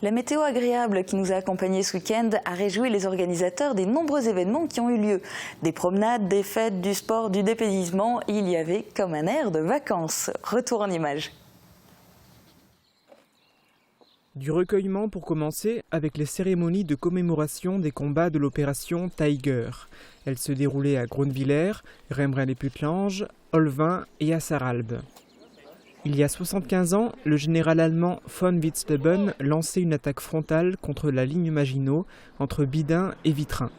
La météo agréable qui nous a accompagnés ce week-end a réjoui les organisateurs des nombreux événements qui ont eu lieu. Des promenades, des fêtes, du sport, du dépaysement, il y avait comme un air de vacances. Retour en images. Du recueillement pour commencer avec les cérémonies de commémoration des combats de l'opération Tiger. Elles se déroulaient à Groenwiller, Rembrun-les-Putelanges, Olvin et à Sarralbe. Il y a 75 ans, le général allemand von Witzleben lançait une attaque frontale contre la ligne Maginot entre Bidin et Vitrin.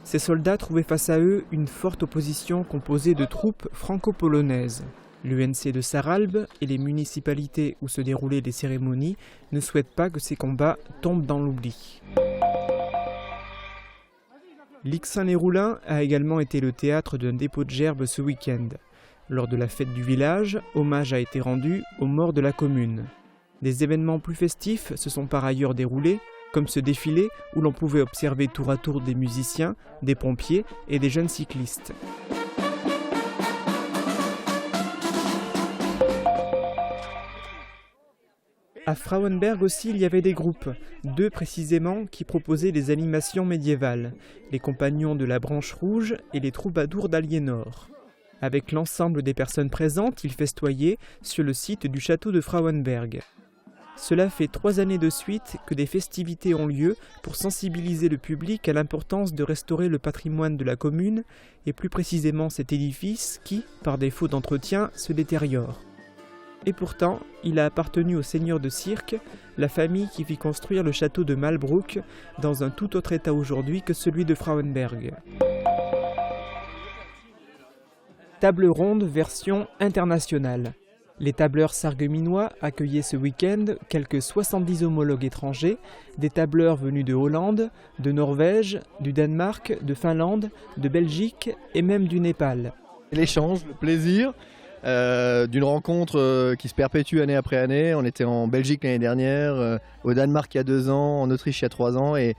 Ces soldats trouvaient face à eux une forte opposition composée de troupes franco-polonaises. L'UNC de Sarralbe et les municipalités où se déroulaient les cérémonies ne souhaitent pas que ces combats tombent dans l'oubli. Lixin-les-Roulins a également été le théâtre d'un dépôt de gerbes ce week-end. Lors de la fête du village, hommage a été rendu aux morts de la commune. Des événements plus festifs se sont par ailleurs déroulés, comme ce défilé où l'on pouvait observer tour à tour des musiciens, des pompiers et des jeunes cyclistes. À Frauenberg aussi, il y avait des groupes, 2 précisément, qui proposaient des animations médiévales, les Compagnons de la Branche Rouge et les Troubadours d'Aliénor. Avec l'ensemble des personnes présentes, ils festoyaient sur le site du château de Frauenberg. Cela fait 3 années de suite que des festivités ont lieu pour sensibiliser le public à l'importance de restaurer le patrimoine de la commune, et plus précisément cet édifice qui, par défaut d'entretien, se détériore. Et pourtant, il a appartenu au seigneur de Sierck, la famille qui fit construire le château de Malbrouck, dans un tout autre état aujourd'hui que celui de Frauenberg. Table ronde version internationale. Les tableurs sarregueminois accueillaient ce week-end quelques 70 homologues étrangers, des tableurs venus de Hollande, de Norvège, du Danemark, de Finlande, de Belgique et même du Népal. L'échange, le plaisir d'une rencontre qui se perpétue année après année. On était en Belgique l'année dernière, au Danemark il y a 2 ans, en Autriche il y a 3 ans et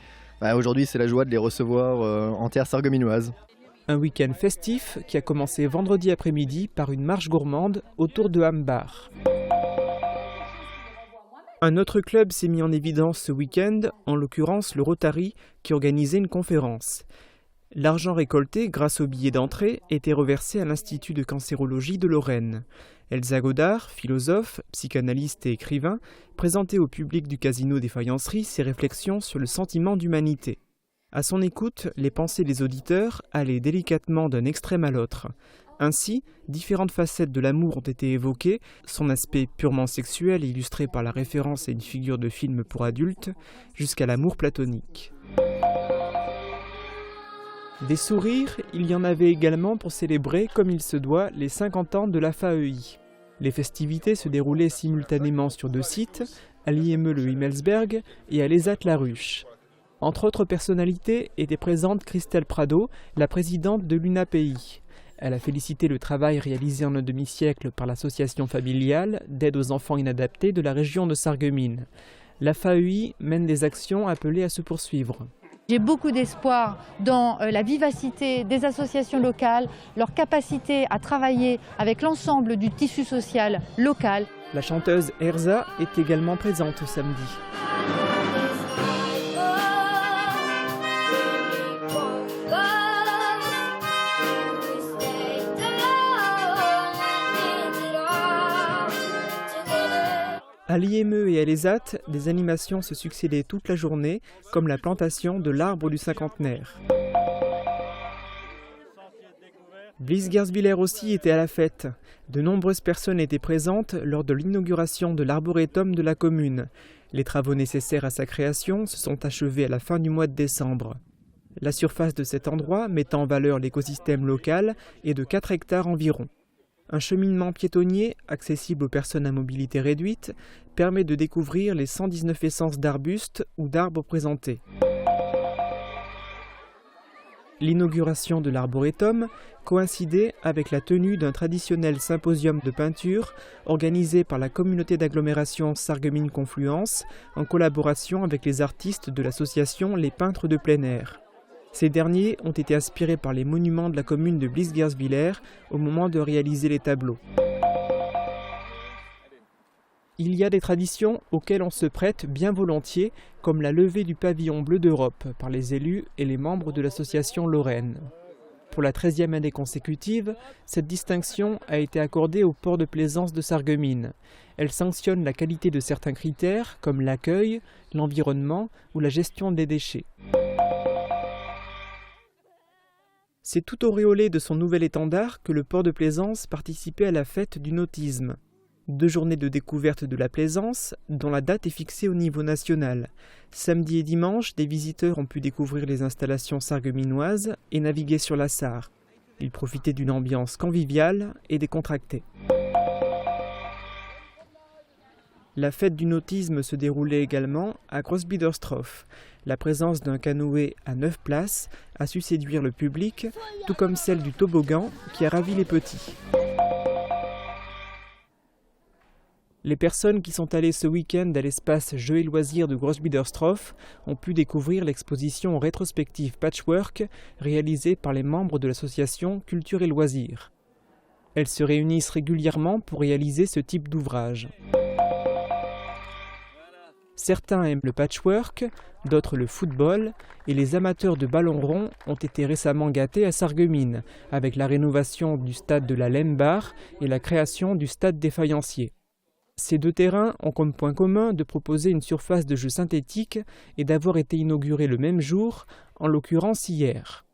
aujourd'hui c'est la joie de les recevoir en terre sarregueminoise. Un week-end festif qui a commencé vendredi après-midi par une marche gourmande autour de Hambach. Un autre club s'est mis en évidence ce week-end, en l'occurrence le Rotary, qui organisait une conférence. L'argent récolté grâce aux billets d'entrée était reversé à l'Institut de cancérologie de Lorraine. Elsa Godard, philosophe, psychanalyste et écrivain, présentait au public du Casino des Faïenceries ses réflexions sur le sentiment d'humanité. À son écoute, les pensées des auditeurs allaient délicatement d'un extrême à l'autre. Ainsi, différentes facettes de l'amour ont été évoquées, son aspect purement sexuel illustré par la référence à une figure de film pour adultes, jusqu'à l'amour platonique. Des sourires, il y en avait également pour célébrer, comme il se doit, les 50 ans de la FAEI. Les festivités se déroulaient simultanément sur 2 sites, à l'IME-le-Himmelsberg et à l'ESAT-la-Ruche. Entre autres personnalités était présente Christelle Prado, la présidente de l'UNAPI. Elle a félicité le travail réalisé en un demi-siècle par l'association familiale d'aide aux enfants inadaptés de la région de Sarreguemines. La FAEI mène des actions appelées à se poursuivre. J'ai beaucoup d'espoir dans la vivacité des associations locales, leur capacité à travailler avec l'ensemble du tissu social local. La chanteuse Erza est également présente samedi. À l'IME et à l'ESAT, des animations se succédaient toute la journée, comme la plantation de l'arbre du cinquantenaire. Blies-Gersbiller aussi était à la fête. De nombreuses personnes étaient présentes lors de l'inauguration de l'arboretum de la commune. Les travaux nécessaires à sa création se sont achevés à la fin du mois de décembre. La surface de cet endroit, mettant en valeur l'écosystème local, est de 4 hectares environ. Un cheminement piétonnier, accessible aux personnes à mobilité réduite, permet de découvrir les 119 essences d'arbustes ou d'arbres présentés. L'inauguration de l'arboretum coïncidait avec la tenue d'un traditionnel symposium de peinture organisé par la communauté d'agglomération Sarreguemines Confluence en collaboration avec les artistes de l'association Les Peintres de plein air. Ces derniers ont été inspirés par les monuments de la commune de Blies-Gersbiller au moment de réaliser les tableaux. Il y a des traditions auxquelles on se prête bien volontiers, comme la levée du pavillon bleu d'Europe par les élus et les membres de l'association Lorraine. Pour la 13e année consécutive, cette distinction a été accordée au port de plaisance de Sarreguemines. Elle sanctionne la qualité de certains critères, comme l'accueil, l'environnement ou la gestion des déchets. C'est tout auréolé de son nouvel étendard que le port de plaisance participait à la fête du nautisme. 2 journées de découverte de la plaisance, dont la date est fixée au niveau national. Samedi et dimanche, des visiteurs ont pu découvrir les installations sarregueminoises et naviguer sur la Sarre. Ils profitaient d'une ambiance conviviale et décontractée. La fête du nautisme se déroulait également à Großbiederstorf. La présence d'un canoë à 9 places a su séduire le public, tout comme celle du toboggan qui a ravi les petits. Les personnes qui sont allées ce week-end à l'espace Jeux et Loisirs de Großbiederstorf ont pu découvrir l'exposition rétrospective Patchwork réalisée par les membres de l'association Culture et Loisirs. Elles se réunissent régulièrement pour réaliser ce type d'ouvrage. Certains aiment le patchwork, d'autres le football, et les amateurs de ballon rond ont été récemment gâtés à Sarreguemines, avec la rénovation du stade de la Lembar et la création du stade des Faïenciers. Ces 2 terrains ont comme point commun de proposer une surface de jeu synthétique et d'avoir été inaugurés le même jour, en l'occurrence hier.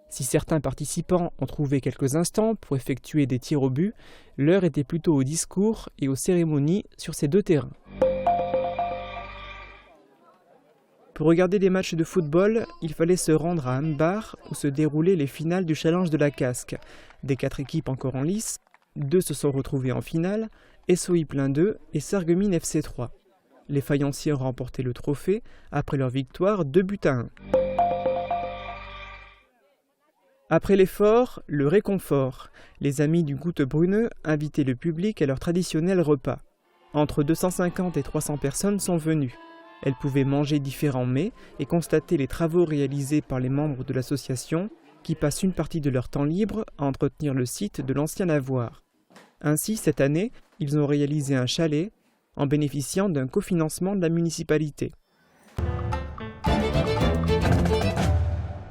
Si certains participants ont trouvé quelques instants pour effectuer des tirs au but, l'heure était plutôt au discours et aux cérémonies sur ces 2 terrains. Pour regarder des matchs de football, il fallait se rendre à Ambar où se déroulaient les finales du Challenge de la Casque. Des 4 équipes encore en lice, 2 se sont retrouvées en finale, SOI Plein 2 et Sarreguemines FC 3. Les Faïenciers ont remporté le trophée après leur victoire 2-1. Après l'effort, le réconfort. Les amis du Goutte-Bruneux invitaient le public à leur traditionnel repas. Entre 250 et 300 personnes sont venues. Elles pouvaient manger différents mets et constater les travaux réalisés par les membres de l'association qui passent une partie de leur temps libre à entretenir le site de l'ancien lavoir. Ainsi, cette année, ils ont réalisé un chalet en bénéficiant d'un cofinancement de la municipalité.